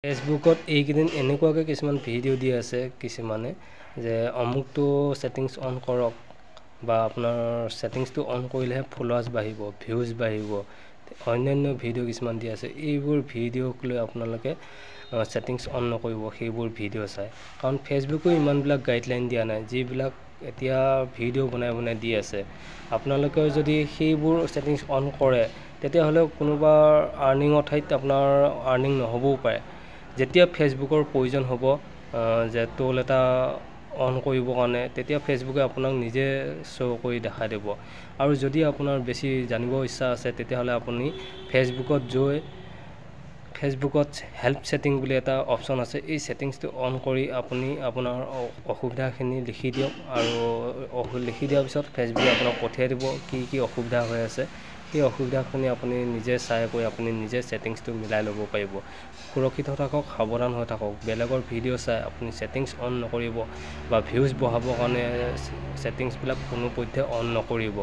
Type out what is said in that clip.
ফেচবুকত এইকেইদিন এনেকুৱাকৈ কিছুমান ভিডিঅ' দি আছে কিছুমানে যে অমুকটো ছেটিংছ অন কৰক বা আপোনাৰ ছেটিংছটো অন কৰিলেহে ফলোৱাৰ্ছ বাঢ়িব, ভিউজ বাঢ়িব, অন্যান্য ভিডিঅ' কিছুমান দি আছে। এইবোৰ ভিডিঅ'ক লৈ আপোনালোকে ছেটিংছ অন নকৰিব সেইবোৰ ভিডিঅ' চাই, কাৰণ ফেচবুকেও ইমানবিলাক গাইডলাইন দিয়া নাই যিবিলাক এতিয়া ভিডিঅ' বনাই দি আছে। আপোনালোকে যদি সেইবোৰ ছেটিংছ অন কৰে তেতিয়াহ'লে কোনোবা আৰ্নিঙৰ ঠাইত আপোনাৰ আৰ্নিং নহ'বও পাৰে। যেতিয়া ফেচবুকৰ প্ৰয়োজন হ'ব যে টুল এটা অন কৰিবৰ কাৰণে, তেতিয়া ফেচবুকে আপোনাক নিজে শ্ব' কৰি দেখাই দিব। আৰু যদি আপোনাৰ বেছি জানিব ইচ্ছা আছে তেতিয়াহ'লে আপুনি ফেচবুকত হেল্প ছেটিং বুলি এটা অপশ্যন আছে। এই ছেটিংছটো অন কৰি আপুনি আপোনাৰ অসুবিধাখিনি লিখি দিয়ক, আৰু লিখি দিয়াৰ পিছত ফেচবুকে আপোনাক পঠিয়াই দিব কি অসুবিধা হৈ আছে। সেই অসুবিধাখিনি আপুনি নিজে চাই কৰি আপুনি নিজে ছেটিংছটো মিলাই ল'ব পাৰিব। সুৰক্ষিত থাকক, সাৱধান হৈ থাকক। বেলেগৰ ভিডিঅ' চাই আপুনি ছেটিংছ অন নকৰিব বা ভিউজ বঢ়াবৰ কাৰণে ছেটিংছবিলাক কোনোপধ্যে অন নকৰিব।